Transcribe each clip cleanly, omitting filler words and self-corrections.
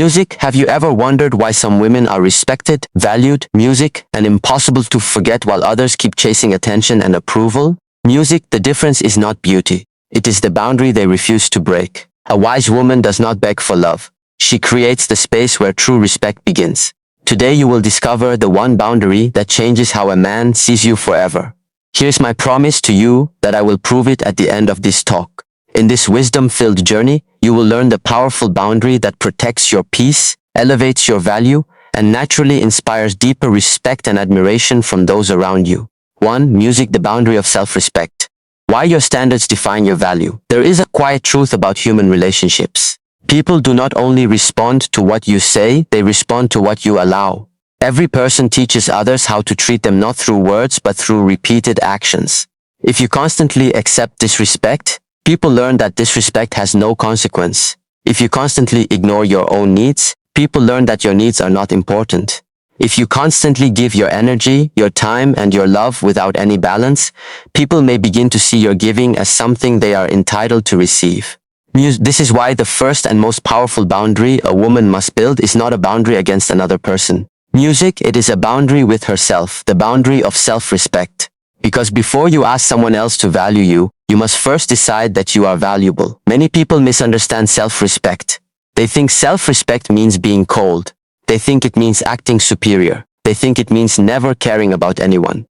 Music, have you ever wondered why some women are respected, valued, music, and impossible to forget while others keep chasing attention and approval? Music, the difference is not beauty. It is the boundary they refuse to break. A wise woman does not beg for love. She creates the space where true respect begins. Today you will discover the one boundary that changes how a man sees you forever. Here's my promise to you that I will prove it at the end of this talk. In this wisdom-filled journey, you will learn the powerful boundary that protects your peace, elevates your value, and naturally inspires deeper respect and admiration from those around you. 1. Music, the boundary of self-respect. Why your standards define your value. There is a quiet truth about human relationships. People do not only respond to what you say, they respond to what you allow. Every person teaches others how to treat them not through words but through repeated actions. If you constantly accept disrespect, people learn that disrespect has no consequence. If you constantly ignore your own needs, people learn that your needs are not important. If you constantly give your energy, your time, and your love without any balance, people may begin to see your giving as something they are entitled to receive. This is why the first and most powerful boundary a woman must build is not a boundary against another person. Music, it is a boundary with herself, the boundary of self-respect. Because before you ask someone else to value you, you must first decide that you are valuable. Many people misunderstand self-respect. They think self-respect means being cold. They think it means acting superior. They think it means never caring about anyone.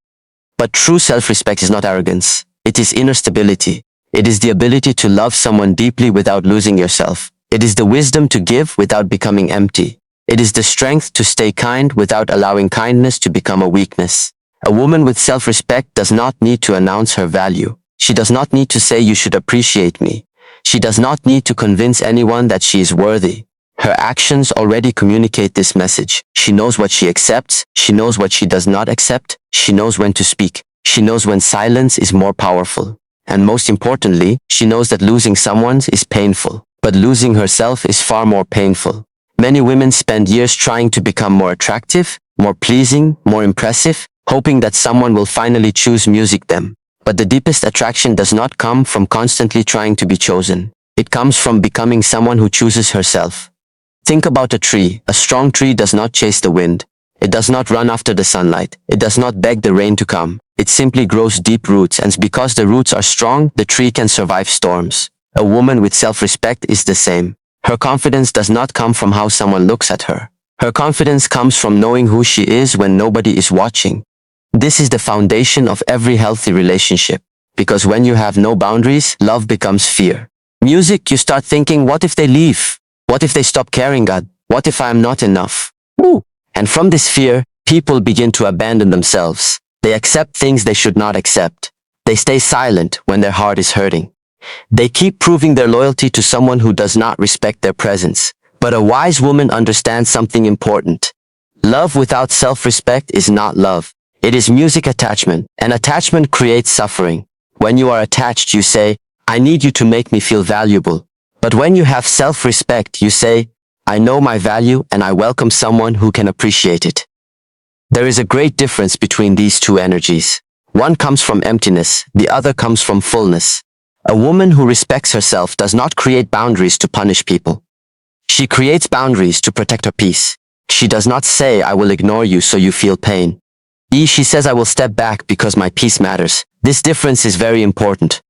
But true self-respect is not arrogance. It is inner stability. It is the ability to love someone deeply without losing yourself. It is the wisdom to give without becoming empty. It is the strength to stay kind without allowing kindness to become a weakness. A woman with self-respect does not need to announce her value. She does not need to say you should appreciate me. She does not need to convince anyone that she is worthy. Her actions already communicate this message. She knows what she accepts. She knows what she does not accept. She knows when to speak. She knows when silence is more powerful. And most importantly, she knows that losing someone is painful, but losing herself is far more painful. Many women spend years trying to become more attractive, more pleasing, more impressive, hoping that someone will finally choose music them. But the deepest attraction does not come from constantly trying to be chosen. It comes from becoming someone who chooses herself. Think about a tree. A strong tree does not chase the wind. It does not run after the sunlight. It does not beg the rain to come. It simply grows deep roots, and because the roots are strong, the tree can survive storms. A woman with self-respect is the same. Her confidence does not come from how someone looks at her. Her confidence comes from knowing who she is when nobody is watching. This is the foundation of every healthy relationship. Because when you have no boundaries, love becomes fear. Music, you start thinking, what if they leave? What if they stop caring, God? What if I am not enough? Woo! And from this fear, people begin to abandon themselves. They accept things they should not accept. They stay silent when their heart is hurting. They keep proving their loyalty to someone who does not respect their presence. But a wise woman understands something important. Love without self-respect is not love. It is music attachment, and attachment creates suffering. When you are attached, you say, I need you to make me feel valuable. But when you have self-respect, you say, I know my value and I welcome someone who can appreciate it. There is a great difference between these two energies. One comes from emptiness, the other comes from fullness. A woman who respects herself does not create boundaries to punish people. She creates boundaries to protect her peace. She does not say, I will ignore you so you feel pain. She says, I will step back because my peace matters. This difference is very important.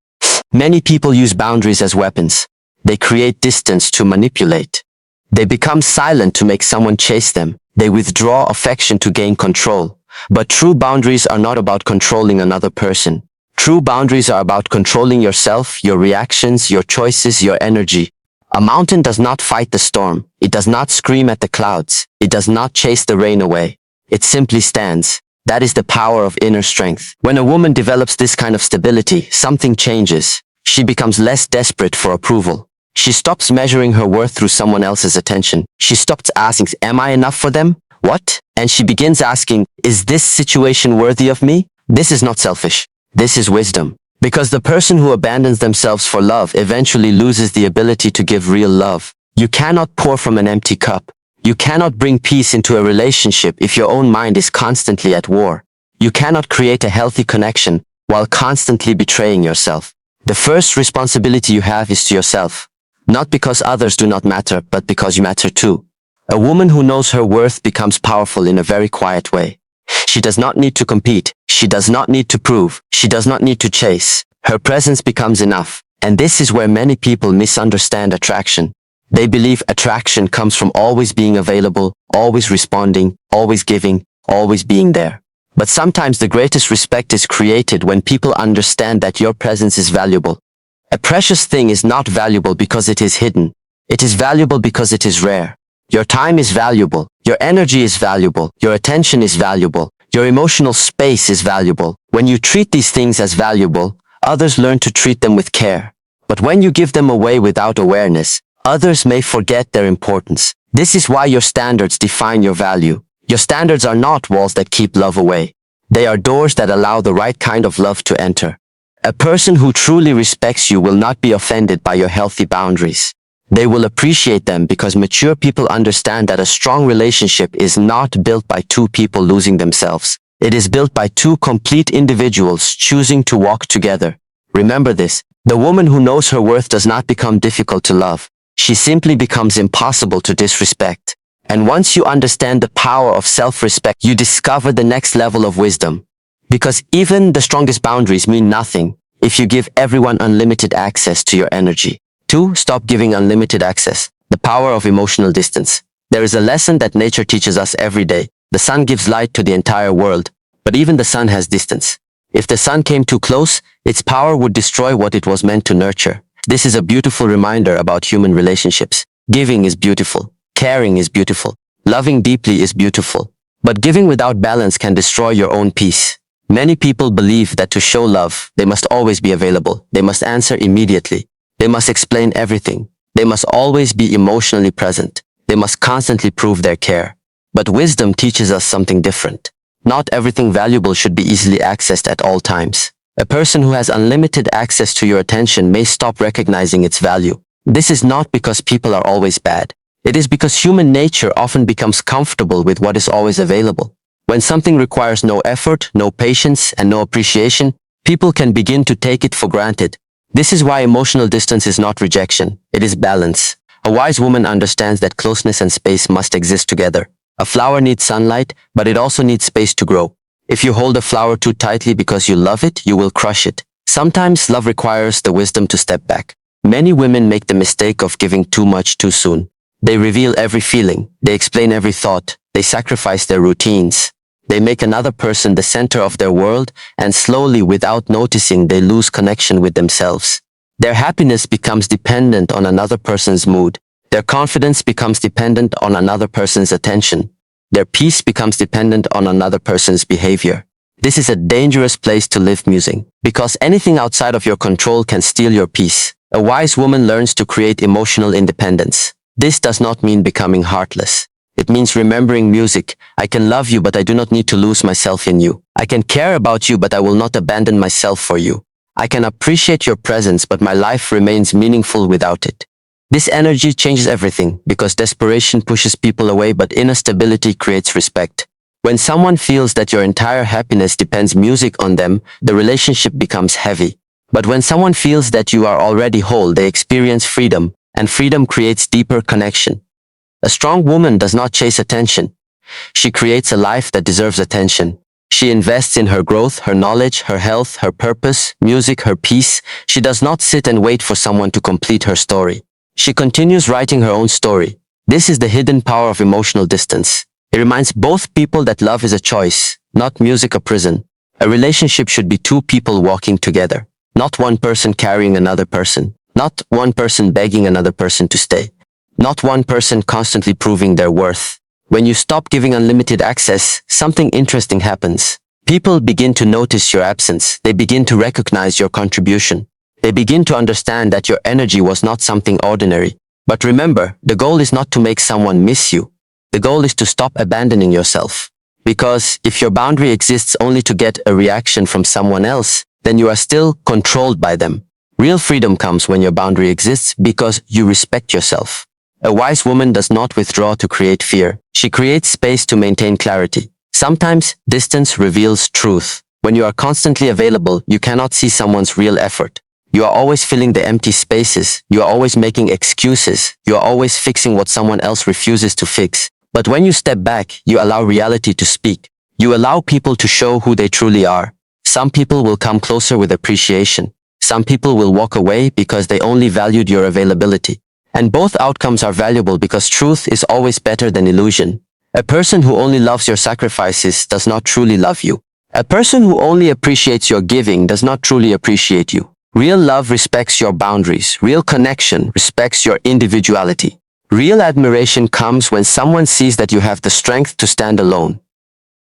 Many people use boundaries as weapons. They create distance to manipulate. They become silent to make someone chase them. They withdraw affection to gain control. But true boundaries are not about controlling another person. True boundaries are about controlling yourself, your reactions, your choices, your energy. A mountain does not fight the storm. It does not scream at the clouds. It does not chase the rain away. It simply stands. That is the power of inner strength. When a woman develops this kind of stability, something changes. She becomes less desperate for approval. She stops measuring her worth through someone else's attention. She stops asking, am I enough for them? What? And she begins asking, is this situation worthy of me? This is not selfish. This is wisdom. Because the person who abandons themselves for love eventually loses the ability to give real love. You cannot pour from an empty cup. You cannot bring peace into a relationship if your own mind is constantly at war. You cannot create a healthy connection while constantly betraying yourself. The first responsibility you have is to yourself. Not because others do not matter, but because you matter too. A woman who knows her worth becomes powerful in a very quiet way. She does not need to compete. She does not need to prove. She does not need to chase. Her presence becomes enough. And this is where many people misunderstand attraction. They believe attraction comes from always being available, always responding, always giving, always being there. But sometimes the greatest respect is created when people understand that your presence is valuable. A precious thing is not valuable because it is hidden. It is valuable because it is rare. Your time is valuable. Your energy is valuable. Your attention is valuable. Your emotional space is valuable. When you treat these things as valuable, others learn to treat them with care. But when you give them away without awareness, others may forget their importance. This is why your standards define your value. Your standards are not walls that keep love away. They are doors that allow the right kind of love to enter. A person who truly respects you will not be offended by your healthy boundaries. They will appreciate them because mature people understand that a strong relationship is not built by two people losing themselves. It is built by two complete individuals choosing to walk together. Remember this. The woman who knows her worth does not become difficult to love. She simply becomes impossible to disrespect. And once you understand the power of self-respect, you discover the next level of wisdom. Because even the strongest boundaries mean nothing if you give everyone unlimited access to your energy. 2. Stop giving unlimited access. The power of emotional distance. There is a lesson that nature teaches us every day. The sun gives light to the entire world, but even the sun has distance. If the sun came too close, its power would destroy what it was meant to nurture. This is a beautiful reminder about human relationships. Giving is beautiful. Caring is beautiful. Loving deeply is beautiful. But giving without balance can destroy your own peace. Many people believe that to show love, they must always be available. They must answer immediately. They must explain everything. They must always be emotionally present. They must constantly prove their care. But wisdom teaches us something different. Not everything valuable should be easily accessed at all times. A person who has unlimited access to your attention may stop recognizing its value. This is not because people are always bad. It is because human nature often becomes comfortable with what is always available. When something requires no effort, no patience, and no appreciation, people can begin to take it for granted. This is why emotional distance is not rejection, it is balance. A wise woman understands that closeness and space must exist together. A flower needs sunlight, but it also needs space to grow. If you hold a flower too tightly because you love it, you will crush it. Sometimes love requires the wisdom to step back. Many women make the mistake of giving too much too soon. They reveal every feeling, they explain every thought, they sacrifice their routines. They make another person the center of their world, and slowly, without noticing, they lose connection with themselves. Their happiness becomes dependent on another person's mood. Their confidence becomes dependent on another person's attention. Their peace becomes dependent on another person's behavior. This is a dangerous place to live, musing, because anything outside of your control can steal your peace. A wise woman learns to create emotional independence. This does not mean becoming heartless. It means remembering music. I can love you, but I do not need to lose myself in you. I can care about you, but I will not abandon myself for you. I can appreciate your presence, but my life remains meaningful without it. This energy changes everything, because desperation pushes people away, but inner stability creates respect. When someone feels that your entire happiness depends music on them, the relationship becomes heavy. But when someone feels that you are already whole, they experience freedom, and freedom creates deeper connection. A strong woman does not chase attention. She creates a life that deserves attention. She invests in her growth, her knowledge, her health, her purpose, music, her peace. She does not sit and wait for someone to complete her story. She continues writing her own story. This is the hidden power of emotional distance. It reminds both people that love is a choice, not music a prison. A relationship should be two people walking together, not one person carrying another person, not one person begging another person to stay. Not one person constantly proving their worth. When you stop giving unlimited access, something interesting happens. People begin to notice your absence. They begin to recognize your contribution. They begin to understand that your energy was not something ordinary. But remember, the goal is not to make someone miss you. The goal is to stop abandoning yourself. Because if your boundary exists only to get a reaction from someone else, then you are still controlled by them. Real freedom comes when your boundary exists because you respect yourself. A wise woman does not withdraw to create fear. She creates space to maintain clarity. Sometimes, distance reveals truth. When you are constantly available, you cannot see someone's real effort. You are always filling the empty spaces. You are always making excuses. You are always fixing what someone else refuses to fix. But when you step back, you allow reality to speak. You allow people to show who they truly are. Some people will come closer with appreciation. Some people will walk away because they only valued your availability. And both outcomes are valuable because truth is always better than illusion. A person who only loves your sacrifices does not truly love you. A person who only appreciates your giving does not truly appreciate you. Real love respects your boundaries. Real connection respects your individuality. Real admiration comes when someone sees that you have the strength to stand alone.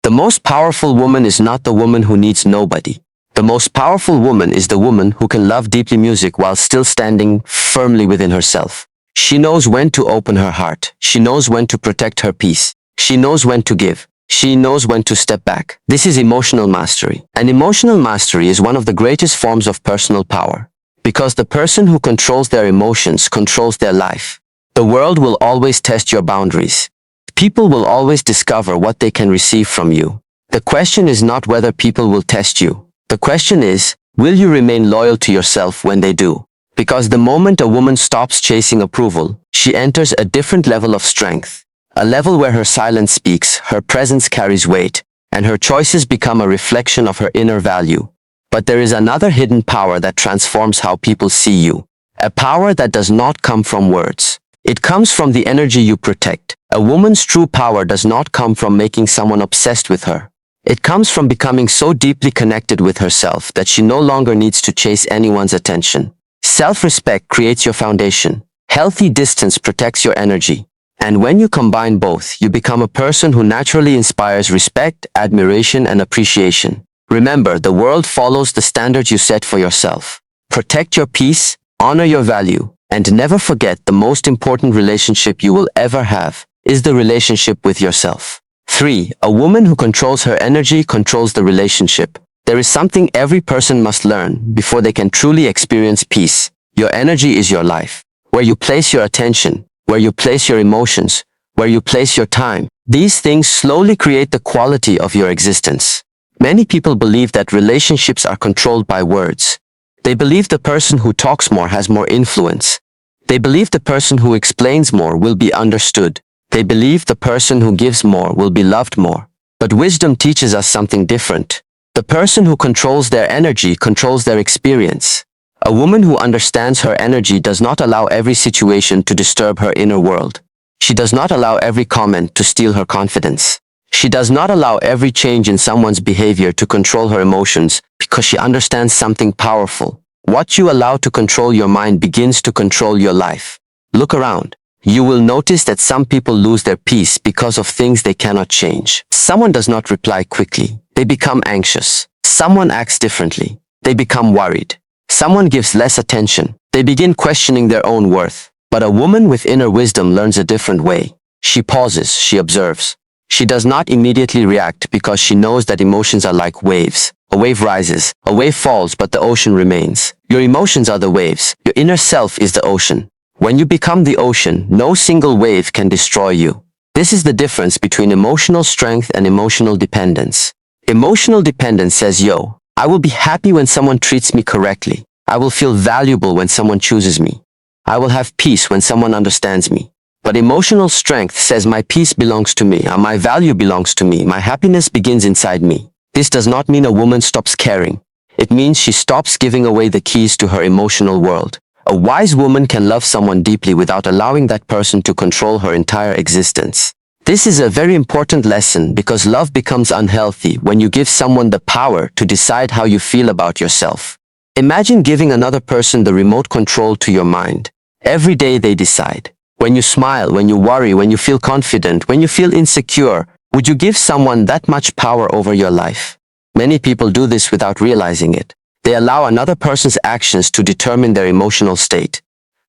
The most powerful woman is not the woman who needs nobody. The most powerful woman is the woman who can love deeply music while still standing firmly within herself. She knows when to open her heart. She knows when to protect her peace. She knows when to give. She knows when to step back. This is emotional mastery. And emotional mastery is one of the greatest forms of personal power. Because the person who controls their emotions controls their life. The world will always test your boundaries. People will always discover what they can receive from you. The question is not whether people will test you. The question is, will you remain loyal to yourself when they do? Because the moment a woman stops chasing approval, she enters a different level of strength. A level where her silence speaks, her presence carries weight, and her choices become a reflection of her inner value. But there is another hidden power that transforms how people see you. A power that does not come from words. It comes from the energy you protect. A woman's true power does not come from making someone obsessed with her. It comes from becoming so deeply connected with herself that she no longer needs to chase anyone's attention. Self-respect creates your foundation. Healthy distance protects your energy. And when you combine both, you become a person who naturally inspires respect, admiration, and appreciation. Remember, the world follows the standards you set for yourself. Protect your peace, honor your value, and never forget the most important relationship you will ever have is the relationship with yourself. 3. A woman who controls her energy controls the relationship. There is something every person must learn before they can truly experience peace. Your energy is your life. Where you place your attention, where you place your emotions, where you place your time. These things slowly create the quality of your existence. Many people believe that relationships are controlled by words. They believe the person who talks more has more influence. They believe the person who explains more will be understood. They believe the person who gives more will be loved more. But wisdom teaches us something different. The person who controls their energy controls their experience. A woman who understands her energy does not allow every situation to disturb her inner world. She does not allow every comment to steal her confidence. She does not allow every change in someone's behavior to control her emotions because she understands something powerful. What you allow to control your mind begins to control your life. Look around. You will notice that some people lose their peace because of things they cannot change. Someone does not reply quickly. They become anxious. Someone acts differently. They become worried. Someone gives less attention. They begin questioning their own worth. But a woman with inner wisdom learns a different way. She pauses. She observes. She does not immediately react because she knows that emotions are like waves. A wave rises, a wave falls, but the ocean remains. Your emotions are the waves. Your inner self is the ocean. When you become the ocean, no single wave can destroy you. This is the difference between emotional strength and emotional dependence. Emotional dependence says, yo, I will be happy when someone treats me correctly. I will feel valuable when someone chooses me. I will have peace when someone understands me. But emotional strength says my peace belongs to me, my value belongs to me, my happiness begins inside me. This does not mean a woman stops caring. It means she stops giving away the keys to her emotional world. A wise woman can love someone deeply without allowing that person to control her entire existence. This is a very important lesson because love becomes unhealthy when you give someone the power to decide how you feel about yourself. Imagine giving another person the remote control to your mind. Every day they decide. When you smile, when you worry, when you feel confident, when you feel insecure, would you give someone that much power over your life? Many people do this without realizing it. They allow another person's actions to determine their emotional state.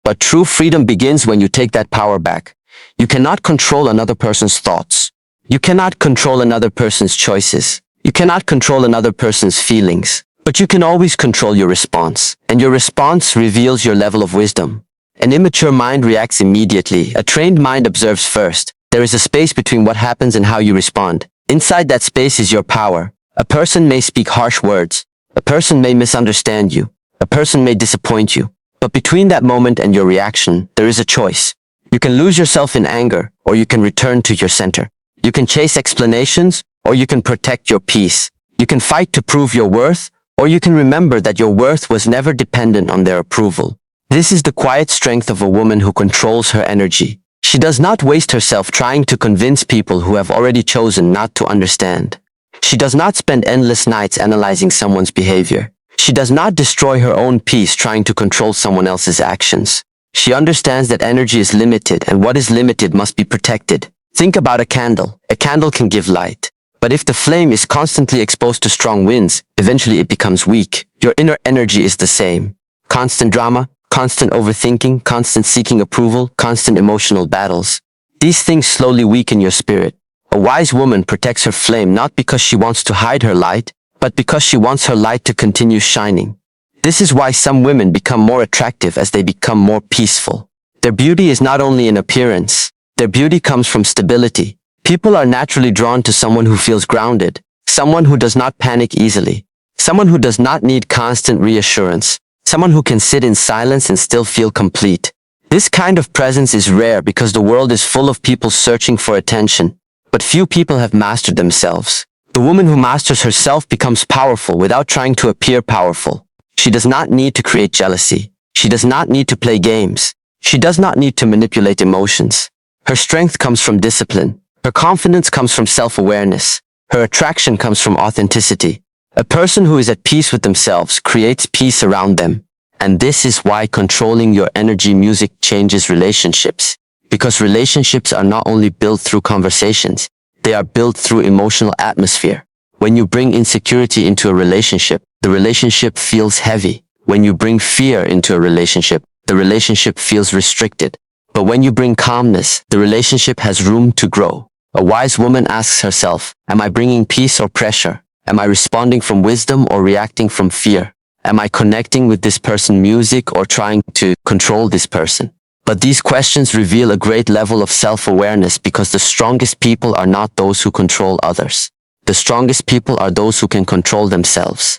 But true freedom begins when you take that power back. You cannot control another person's thoughts. You cannot control another person's choices. You cannot control another person's feelings. But you can always control your response. And your response reveals your level of wisdom. An immature mind reacts immediately. A trained mind observes first. There is a space between what happens and how you respond. Inside that space is your power. A person may speak harsh words. A person may misunderstand you. A person may disappoint you, but between that moment and your reaction, there is a choice. You can lose yourself in anger, or you can return to your center. You can chase explanations, or you can protect your peace. You can fight to prove your worth, or you can remember that your worth was never dependent on their approval. This is the quiet strength of a woman who controls her energy. She does not waste herself trying to convince people who have already chosen not to understand. She does not spend endless nights analyzing someone's behavior. She does not destroy her own peace trying to control someone else's actions. She understands that energy is limited and what is limited must be protected. Think about a candle. A candle can give light. But if the flame is constantly exposed to strong winds, eventually it becomes weak. Your inner energy is the same. Constant drama, constant overthinking, constant seeking approval, constant emotional battles. These things slowly weaken your spirit. A wise woman protects her flame not because she wants to hide her light, but because she wants her light to continue shining. This is why some women become more attractive as they become more peaceful. Their beauty is not only in appearance. Their beauty comes from stability. People are naturally drawn to someone who feels grounded, someone who does not panic easily, someone who does not need constant reassurance, someone who can sit in silence and still feel complete. This kind of presence is rare because the world is full of people searching for attention, but few people have mastered themselves. The woman who masters herself becomes powerful without trying to appear powerful. She does not need to create jealousy. She does not need to play games. She does not need to manipulate emotions. Her strength comes from discipline. Her confidence comes from self-awareness. Her attraction comes from authenticity. A person who is at peace with themselves creates peace around them. And this is why controlling your energy music changes relationships. Because relationships are not only built through conversations, they are built through emotional atmosphere. When you bring insecurity into a relationship, the relationship feels heavy. When you bring fear into a relationship, the relationship feels restricted. But when you bring calmness, the relationship has room to grow. A wise woman asks herself, am I bringing peace or pressure? Am I responding from wisdom or reacting from fear? Am I connecting with this person music or trying to control this person? But these questions reveal a great level of self-awareness because the strongest people are not those who control others. The strongest people are those who can control themselves.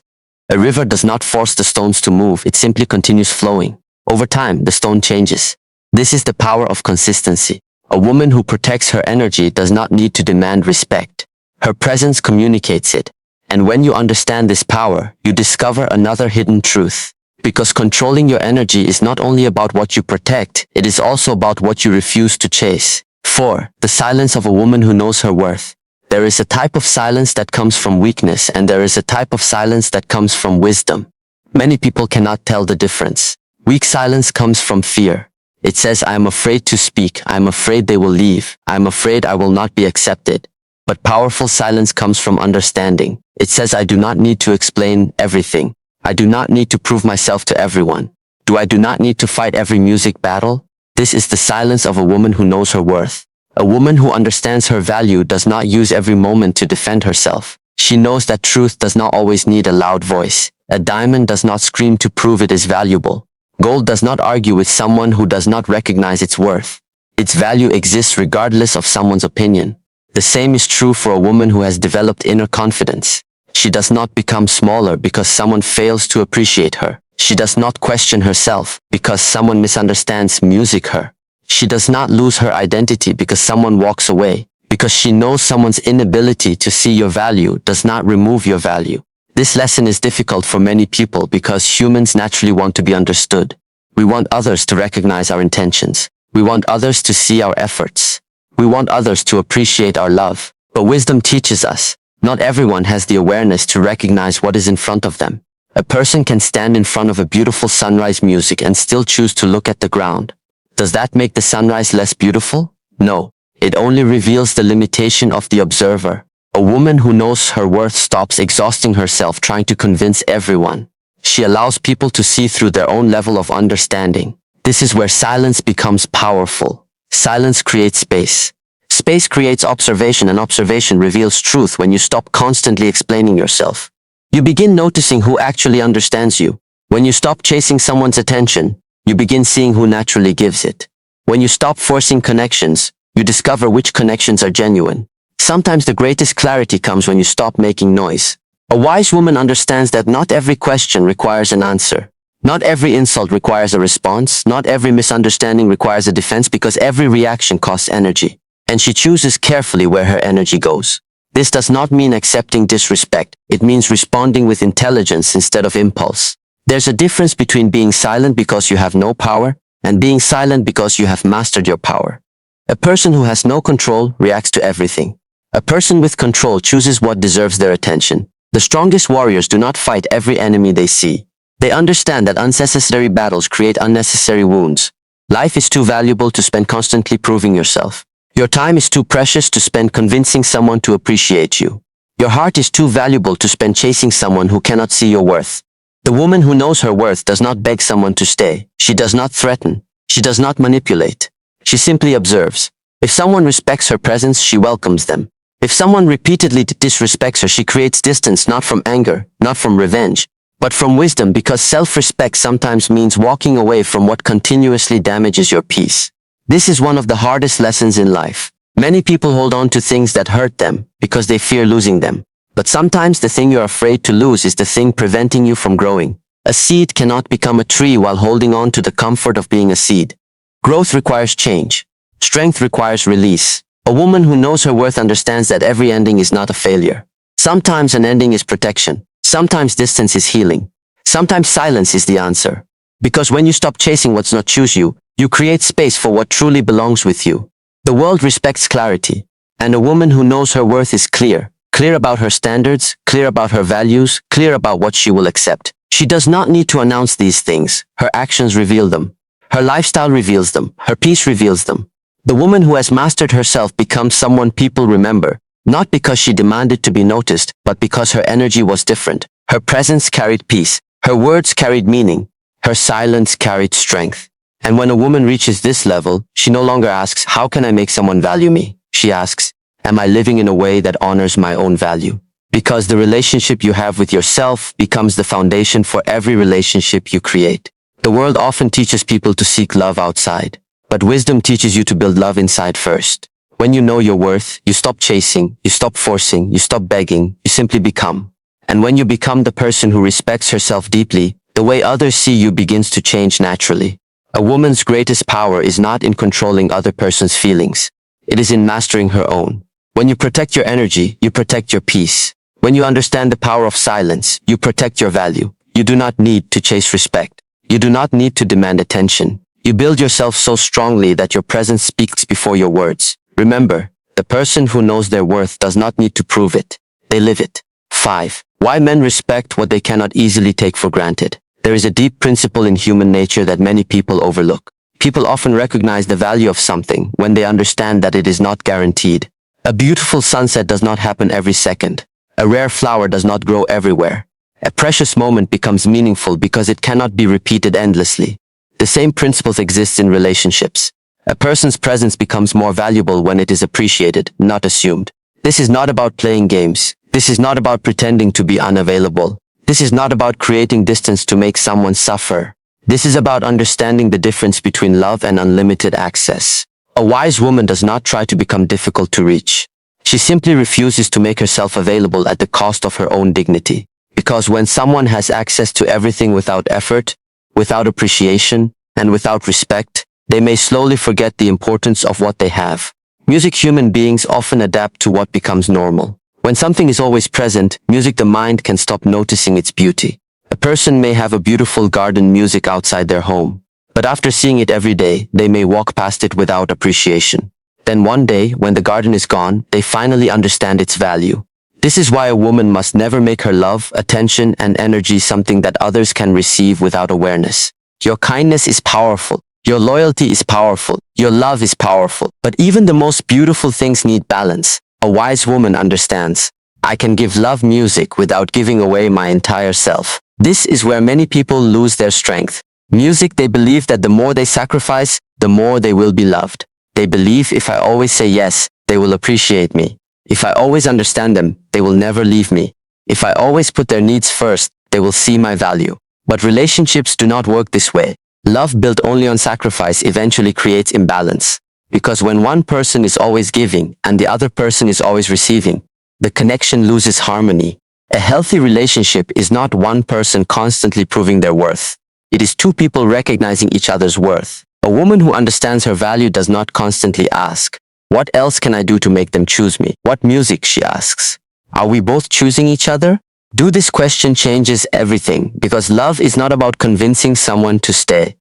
A river does not force the stones to move, it simply continues flowing. Over time, the stone changes. This is the power of consistency. A woman who protects her energy does not need to demand respect. Her presence communicates it. And when you understand this power, you discover another hidden truth. Because controlling your energy is not only about what you protect, it is also about what you refuse to chase. 4. The silence of a woman who knows her worth. There is a type of silence that comes from weakness, and there is a type of silence that comes from wisdom. Many people cannot tell the difference. Weak silence comes from fear. It says, I am afraid to speak, I am afraid they will leave, I am afraid I will not be accepted. But powerful silence comes from understanding. It says, I do not need to explain everything. I do not need to prove myself to everyone. I do not need to fight every music battle. This is the silence of a woman who knows her worth. A woman who understands her value does not use every moment to defend herself. She knows that truth does not always need a loud voice. A diamond does not scream to prove it is valuable. Gold does not argue with someone who does not recognize its worth. Its value exists regardless of someone's opinion. The same is true for a woman who has developed inner confidence. She does not become smaller because someone fails to appreciate her. She does not question herself because someone misunderstands her. She does not lose her identity because someone walks away. Because she knows someone's inability to see your value does not remove your value. This lesson is difficult for many people because humans naturally want to be understood. We want others to recognize our intentions. We want others to see our efforts. We want others to appreciate our love. But wisdom teaches us, not everyone has the awareness to recognize what is in front of them. A person can stand in front of a beautiful sunrise music and still choose to look at the ground. Does that make the sunrise less beautiful? No. It only reveals the limitation of the observer. A woman who knows her worth stops exhausting herself trying to convince everyone. She allows people to see through their own level of understanding. This is where silence becomes powerful. Silence creates space. Space creates observation, and observation reveals truth when you stop constantly explaining yourself. You begin noticing who actually understands you. When you stop chasing someone's attention, you begin seeing who naturally gives it. When you stop forcing connections, you discover which connections are genuine. Sometimes the greatest clarity comes when you stop making noise. A wise woman understands that not every question requires an answer. Not every insult requires a response, not every misunderstanding requires a defense because every reaction costs energy. And she chooses carefully where her energy goes. This does not mean accepting disrespect, it means responding with intelligence instead of impulse. There's a difference between being silent because you have no power and being silent because you have mastered your power. A person who has no control reacts to everything. A person with control chooses what deserves their attention. The strongest warriors do not fight every enemy they see. They understand that unnecessary battles create unnecessary wounds. Life is too valuable to spend constantly proving yourself. Your time is too precious to spend convincing someone to appreciate you. Your heart is too valuable to spend chasing someone who cannot see your worth. The woman who knows her worth does not beg someone to stay. She does not threaten. She does not manipulate. She simply observes. If someone respects her presence, she welcomes them. If someone repeatedly disrespects her, she creates distance not from anger, not from revenge, but from wisdom because self-respect sometimes means walking away from what continuously damages your peace. This is one of the hardest lessons in life. Many people hold on to things that hurt them because they fear losing them. But sometimes the thing you're afraid to lose is the thing preventing you from growing. A seed cannot become a tree while holding on to the comfort of being a seed. Growth requires change. Strength requires release. A woman who knows her worth understands that every ending is not a failure. Sometimes an ending is protection. Sometimes distance is healing. Sometimes silence is the answer. Because when you stop chasing what's not choose you, you create space for what truly belongs with you. The world respects clarity. And a woman who knows her worth is clear. Clear about her standards, clear about her values, clear about what she will accept. She does not need to announce these things. Her actions reveal them. Her lifestyle reveals them. Her peace reveals them. The woman who has mastered herself becomes someone people remember, not because she demanded to be noticed, but because her energy was different. Her presence carried peace. Her words carried meaning. Her silence carried strength. And when a woman reaches this level, she no longer asks, how can I make someone value me? She asks, am I living in a way that honors my own value? Because the relationship you have with yourself becomes the foundation for every relationship you create. The world often teaches people to seek love outside. But wisdom teaches you to build love inside first. When you know your worth, you stop chasing, you stop forcing, you stop begging, you simply become. And when you become the person who respects herself deeply, the way others see you begins to change naturally. A woman's greatest power is not in controlling other person's feelings. It is in mastering her own. When you protect your energy, you protect your peace. When you understand the power of silence, you protect your value. You do not need to chase respect. You do not need to demand attention. You build yourself so strongly that your presence speaks before your words. Remember, the person who knows their worth does not need to prove it. They live it. 5. Why men respect what they cannot easily take for granted. There is a deep principle in human nature that many people overlook. People often recognize the value of something when they understand that it is not guaranteed. A beautiful sunset does not happen every second. A rare flower does not grow everywhere. A precious moment becomes meaningful because it cannot be repeated endlessly. The same principles exist in relationships. A person's presence becomes more valuable when it is appreciated, not assumed. This is not about playing games. This is not about pretending to be unavailable. This is not about creating distance to make someone suffer. This is about understanding the difference between love and unlimited access. A wise woman does not try to become difficult to reach. She simply refuses to make herself available at the cost of her own dignity. Because when someone has access to everything without effort, without appreciation, and without respect, they may slowly forget the importance of what they have. Music human beings often adapt to what becomes normal. When something is always present, music the mind can stop noticing its beauty. A person may have a beautiful garden music outside their home, but after seeing it every day, they may walk past it without appreciation. Then one day, when the garden is gone, they finally understand its value. This is why a woman must never make her love, attention, and energy something that others can receive without awareness. Your kindness is powerful. Your loyalty is powerful. Your love is powerful. But even the most beautiful things need balance. A wise woman understands. I can give love music without giving away my entire self. This is where many people lose their strength. Music, they believe that the more they sacrifice, the more they will be loved. They believe if I always say yes, they will appreciate me. If I always understand them, they will never leave me. If I always put their needs first, they will see my value. But relationships do not work this way. Love built only on sacrifice eventually creates imbalance. Because when one person is always giving and the other person is always receiving, the connection loses harmony. A healthy relationship is not one person constantly proving their worth. It is two people recognizing each other's worth. A woman who understands her value does not constantly ask, "What else can I do to make them choose me?" What music, she asks. Are we both choosing each other? Do this question changes everything, because love is not about convincing someone to stay.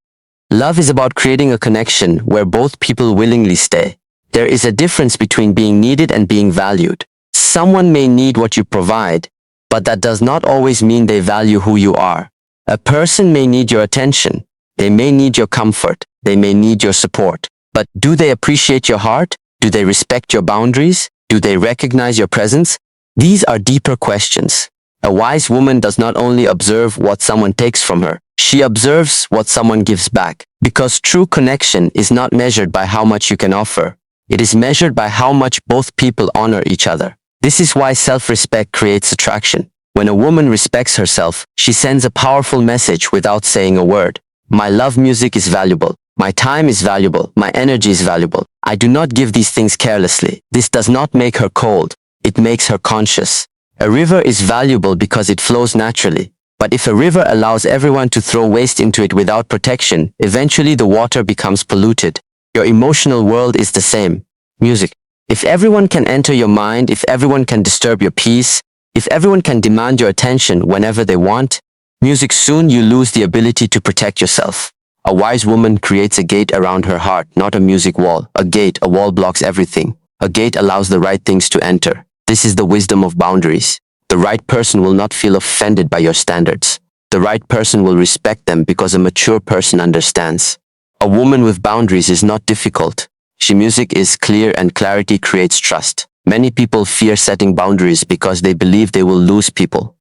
Love is about creating a connection where both people willingly stay. There is a difference between being needed and being valued. Someone may need what you provide, but that does not always mean they value who you are. A person may need your attention. They may need your comfort. They may need your support. But do they appreciate your heart? Do they respect your boundaries? Do they recognize your presence? These are deeper questions. A wise woman does not only observe what someone takes from her, she observes what someone gives back. Because true connection is not measured by how much you can offer. It is measured by how much both people honor each other. This is why self-respect creates attraction. When a woman respects herself, she sends a powerful message without saying a word. My love music is valuable. My time is valuable. My energy is valuable. I do not give these things carelessly. This does not make her cold. It makes her conscious. A river is valuable because it flows naturally. But if a river allows everyone to throw waste into it without protection, eventually the water becomes polluted. Your emotional world is the same. Music. If everyone can enter your mind, if everyone can disturb your peace, if everyone can demand your attention whenever they want, music, soon you lose the ability to protect yourself. A wise woman creates a gate around her heart, not a music wall. A wall blocks everything. A gate allows the right things to enter. This is the wisdom of boundaries. The right person will not feel offended by your standards. The right person will respect them because a mature person understands. A woman with boundaries is not difficult. Music is clear and clarity creates trust. Many people fear setting boundaries because they believe they will lose people.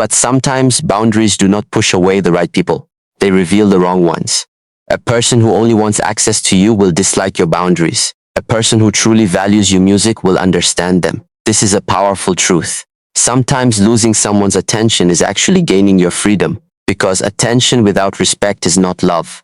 But sometimes boundaries do not push away the right people. They reveal the wrong ones. A person who only wants access to you will dislike your boundaries. A person who truly values your music will understand them. This is a powerful truth. Sometimes losing someone's attention is actually gaining your freedom, because attention without respect is not love.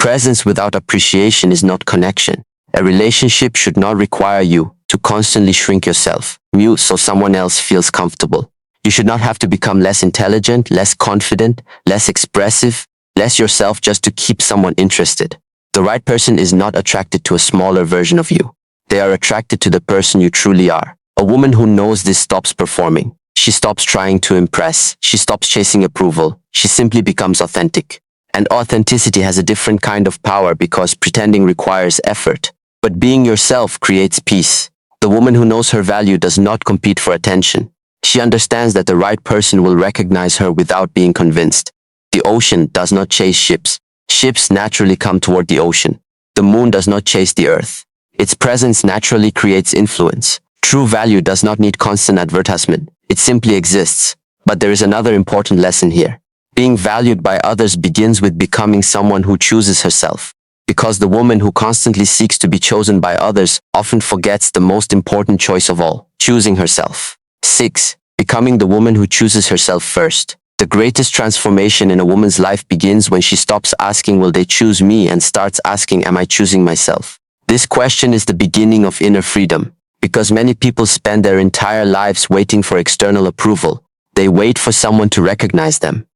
Presence without appreciation is not connection. A relationship should not require you to constantly shrink yourself, mute so someone else feels comfortable. You should not have to become less intelligent, less confident, less expressive, less yourself just to keep someone interested. The right person is not attracted to a smaller version of you. They are attracted to the person you truly are. A woman who knows this stops performing. She stops trying to impress. She stops chasing approval. She simply becomes authentic. And authenticity has a different kind of power because pretending requires effort. But being yourself creates peace. The woman who knows her value does not compete for attention. She understands that the right person will recognize her without being convinced. The ocean does not chase ships. Ships naturally come toward the ocean. The moon does not chase the earth. Its presence naturally creates influence. True value does not need constant advertisement. It simply exists. But there is another important lesson here. Being valued by others begins with becoming someone who chooses herself. Because the woman who constantly seeks to be chosen by others often forgets the most important choice of all, choosing herself. 6. Becoming the woman who chooses herself first. The greatest transformation in a woman's life begins when she stops asking, "Will they choose me?" and starts asking, "Am I choosing myself?" This question is the beginning of inner freedom. Because many people spend their entire lives waiting for external approval. They wait for someone to recognize them.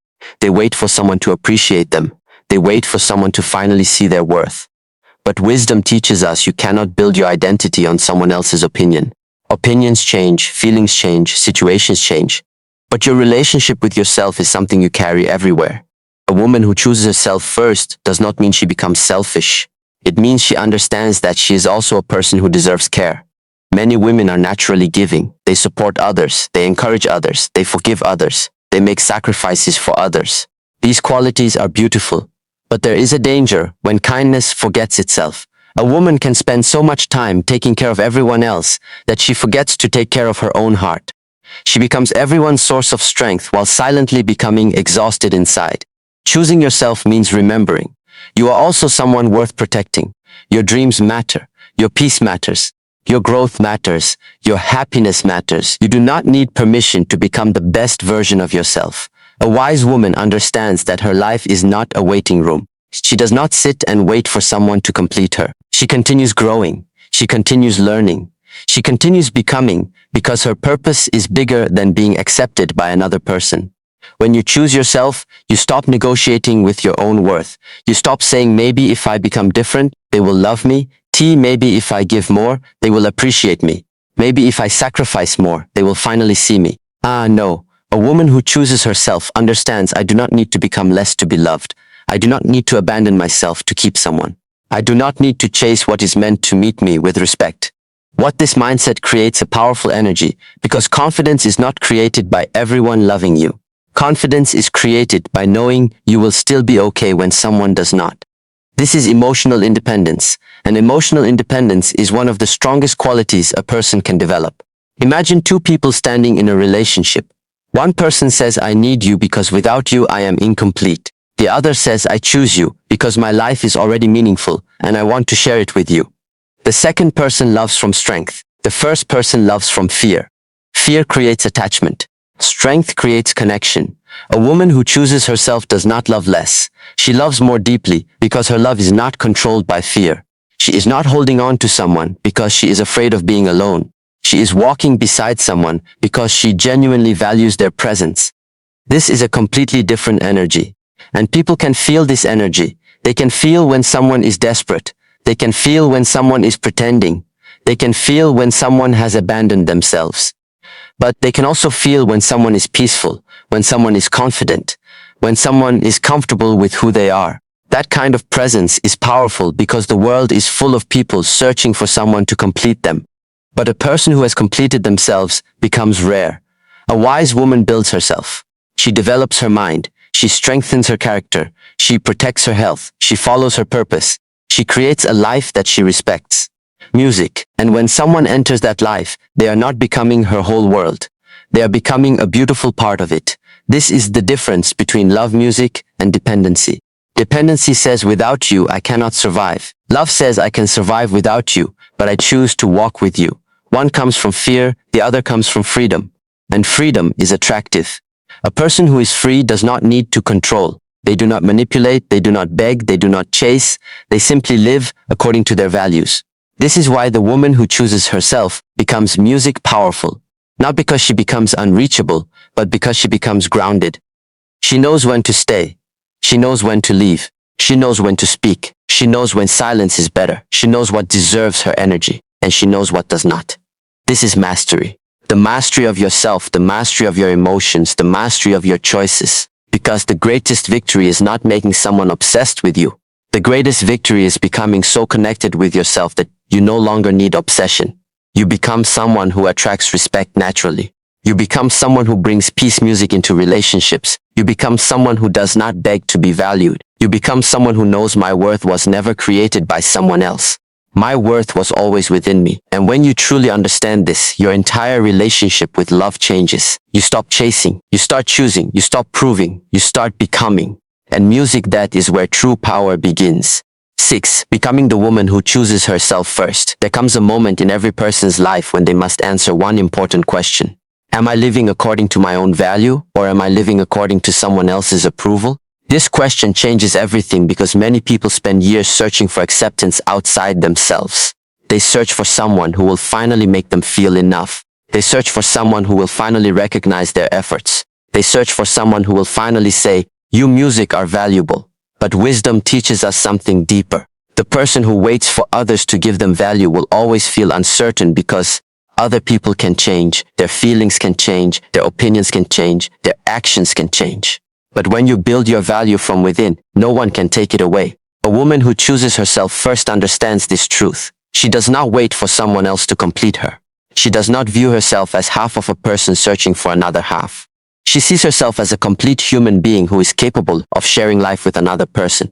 They wait for someone to appreciate them. They wait for someone to finally see their worth. But wisdom teaches us you cannot build your identity on someone else's opinion. Opinions change, feelings change, situations change. But your relationship with yourself is something you carry everywhere. A woman who chooses herself first does not mean she becomes selfish. It means she understands that she is also a person who deserves care. Many women are naturally giving. They support others. They encourage others. They forgive others. They make sacrifices for others. These qualities are beautiful. But there is a danger when kindness forgets itself. A woman can spend so much time taking care of everyone else that she forgets to take care of her own heart. She becomes everyone's source of strength while silently becoming exhausted inside. Choosing yourself means remembering. You are also someone worth protecting. Your dreams matter. Your peace matters. Your growth matters. Your happiness matters. You do not need permission to become the best version of yourself. A wise woman understands that her life is not a waiting room. She does not sit and wait for someone to complete her. She continues growing. She continues learning. She continues becoming because her purpose is bigger than being accepted by another person. When you choose yourself, you stop negotiating with your own worth. You stop saying, maybe if I become different, they will love me. Maybe if I give more, they will appreciate me. Maybe if I sacrifice more, they will finally see me. No. A woman who chooses herself understands I do not need to become less to be loved. I do not need to abandon myself to keep someone. I do not need to chase what is meant to meet me with respect. What this mindset creates a powerful energy, because confidence is not created by everyone loving you. Confidence is created by knowing you will still be okay when someone does not. This is emotional independence, and emotional independence is one of the strongest qualities a person can develop. Imagine two people standing in a relationship. One person says, I need you because without you I am incomplete. The other says, I choose you because my life is already meaningful and I want to share it with you. The second person loves from strength. The first person loves from fear. Fear creates attachment. Strength creates connection. A woman who chooses herself does not love less. She loves more deeply because her love is not controlled by fear. She is not holding on to someone because she is afraid of being alone. She is walking beside someone because she genuinely values their presence. This is a completely different energy. And people can feel this energy. They can feel when someone is desperate. They can feel when someone is pretending. They can feel when someone has abandoned themselves. But they can also feel when someone is peaceful, when someone is confident, when someone is comfortable with who they are. That kind of presence is powerful because the world is full of people searching for someone to complete them. But a person who has completed themselves becomes rare. A wise woman builds herself. She develops her mind. She strengthens her character. She protects her health. She follows her purpose. She creates a life that she respects. Music. And when someone enters that life, they are not becoming her whole world. They are becoming a beautiful part of it. This is the difference between love music and dependency. Dependency says, without you, I cannot survive. Love says, I can survive without you, but I choose to walk with you. One comes from fear, the other comes from freedom. And freedom is attractive. A person who is free does not need to control. They do not manipulate, they do not beg, they do not chase. They simply live according to their values. This is why the woman who chooses herself becomes music powerful. Not because she becomes unreachable, but because she becomes grounded. She knows when to stay. She knows when to leave. She knows when to speak. She knows when silence is better. She knows what deserves her energy, and she knows what does not. This is mastery. The mastery of yourself, the mastery of your emotions, the mastery of your choices. Because the greatest victory is not making someone obsessed with you. The greatest victory is becoming so connected with yourself that you no longer need obsession. You become someone who attracts respect naturally. You become someone who brings peace music into relationships. You become someone who does not beg to be valued. You become someone who knows my worth was never created by someone else. My worth was always within me. And when you truly understand this, your entire relationship with love changes. You stop chasing. You start choosing. You stop proving. You start becoming. And music, that is where true power begins. 6. Becoming the woman who chooses herself first. There comes a moment in every person's life when they must answer one important question. Am I living according to my own value, or am I living according to someone else's approval? This question changes everything because many people spend years searching for acceptance outside themselves. They search for someone who will finally make them feel enough. They search for someone who will finally recognize their efforts. They search for someone who will finally say, you music are valuable. But wisdom teaches us something deeper. The person who waits for others to give them value will always feel uncertain because other people can change, their feelings can change, their opinions can change, their actions can change. But when you build your value from within, no one can take it away. A woman who chooses herself first understands this truth. She does not wait for someone else to complete her. She does not view herself as half of a person searching for another half. She sees herself as a complete human being who is capable of sharing life with another person.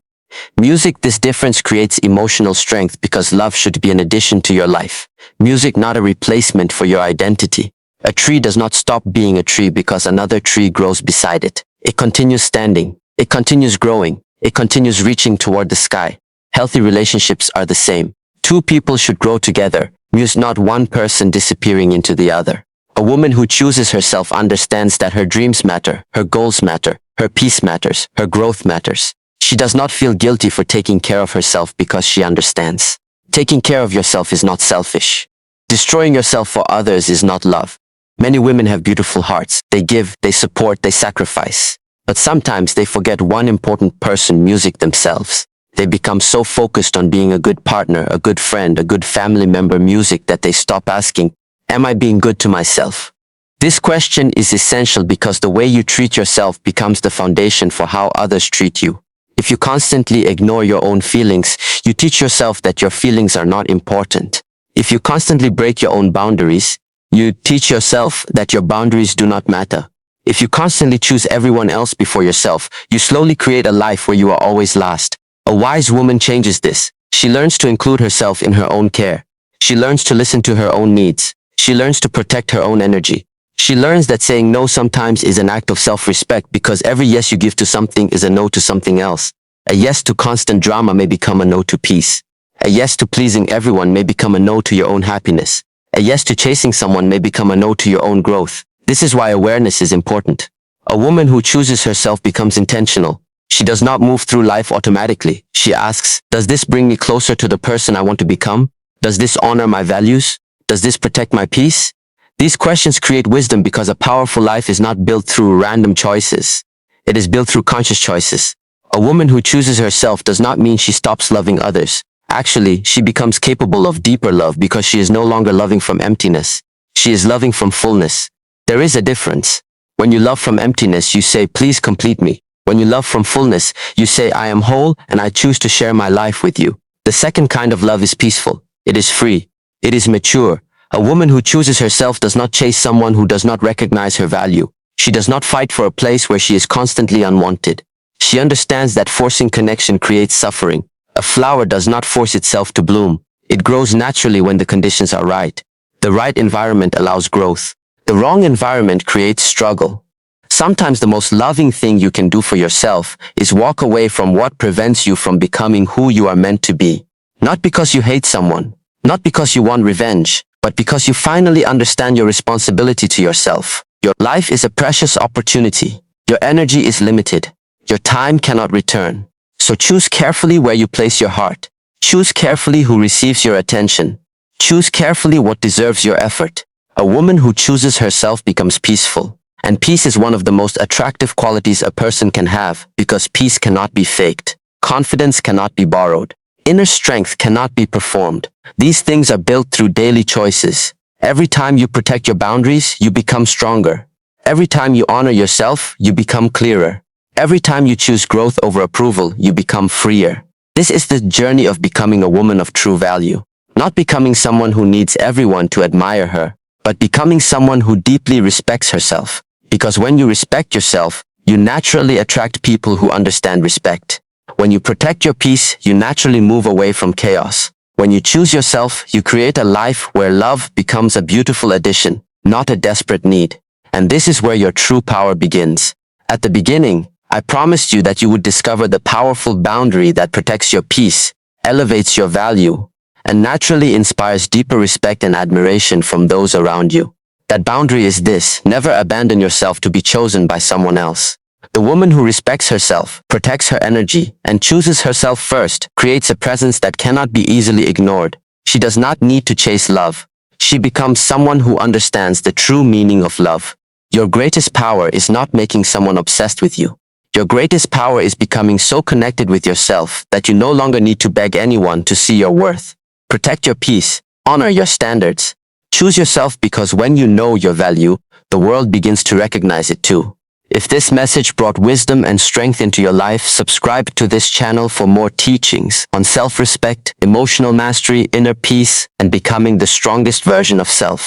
Music, this difference creates emotional strength because love should be an addition to your life. Music, not a replacement for your identity. A tree does not stop being a tree because another tree grows beside it. It continues standing. It continues growing. It continues reaching toward the sky. Healthy relationships are the same. Two people should grow together. Music, not one person disappearing into the other. A woman who chooses herself understands that her dreams matter, her goals matter, her peace matters, her growth matters. She does not feel guilty for taking care of herself because she understands. Taking care of yourself is not selfish. Destroying yourself for others is not love. Many women have beautiful hearts. They give, they support, they sacrifice. But sometimes they forget one important person, music themselves. They become so focused on being a good partner, a good friend, a good family member, music, that they stop asking, am I being good to myself? This question is essential because the way you treat yourself becomes the foundation for how others treat you. If you constantly ignore your own feelings, you teach yourself that your feelings are not important. If you constantly break your own boundaries, you teach yourself that your boundaries do not matter. If you constantly choose everyone else before yourself, you slowly create a life where you are always last. A wise woman changes this. She learns to include herself in her own care. She learns to listen to her own needs. She learns to protect her own energy. She learns that saying no sometimes is an act of self-respect, because every yes you give to something is a no to something else. A yes to constant drama may become a no to peace. A yes to pleasing everyone may become a no to your own happiness. A yes to chasing someone may become a no to your own growth. This is why awareness is important. A woman who chooses herself becomes intentional. She does not move through life automatically. She asks, does this bring me closer to the person I want to become? Does this honor my values? Does this protect my peace? These questions create wisdom, because a powerful life is not built through random choices. It is built through conscious choices. A woman who chooses herself does not mean she stops loving others. Actually, she becomes capable of deeper love, because she is no longer loving from emptiness. She is loving from fullness. There is a difference. When you love from emptiness, you say, please complete me. When you love from fullness, you say, I am whole and I choose to share my life with you. The second kind of love is peaceful. It is free. It is mature. A woman who chooses herself does not chase someone who does not recognize her value. She does not fight for a place where she is constantly unwanted. She understands that forcing connection creates suffering. A flower does not force itself to bloom. It grows naturally when the conditions are right. The right environment allows growth. The wrong environment creates struggle. Sometimes the most loving thing you can do for yourself is walk away from what prevents you from becoming who you are meant to be. Not because you hate someone, not because you want revenge, but because you finally understand your responsibility to yourself. Your life is a precious opportunity. Your energy is limited. Your time cannot return. So choose carefully where you place your heart. Choose carefully who receives your attention. Choose carefully what deserves your effort. A woman who chooses herself becomes peaceful. And peace is one of the most attractive qualities a person can have, because peace cannot be faked. Confidence cannot be borrowed. Inner strength cannot be performed. These things are built through daily choices. Every time you protect your boundaries, you become stronger. Every time you honor yourself, you become clearer. Every time you choose growth over approval, you become freer. This is the journey of becoming a woman of true value. Not becoming someone who needs everyone to admire her, but becoming someone who deeply respects herself. Because when you respect yourself, you naturally attract people who understand respect. When you protect your peace, you naturally move away from chaos. When you choose yourself, you create a life where love becomes a beautiful addition, not a desperate need. And this is where your true power begins. At the beginning, I promised you that you would discover the powerful boundary that protects your peace, elevates your value, and naturally inspires deeper respect and admiration from those around you. That boundary is this: never abandon yourself to be chosen by someone else. The woman who respects herself, protects her energy, and chooses herself first creates a presence that cannot be easily ignored. She does not need to chase love. She becomes someone who understands the true meaning of love. Your greatest power is not making someone obsessed with you. Your greatest power is becoming so connected with yourself that you no longer need to beg anyone to see your worth. Protect your peace. Honor your standards. Choose yourself, because when you know your value, the world begins to recognize it too. If this message brought wisdom and strength into your life, subscribe to this channel for more teachings on self-respect, emotional mastery, inner peace, and becoming the strongest version of self.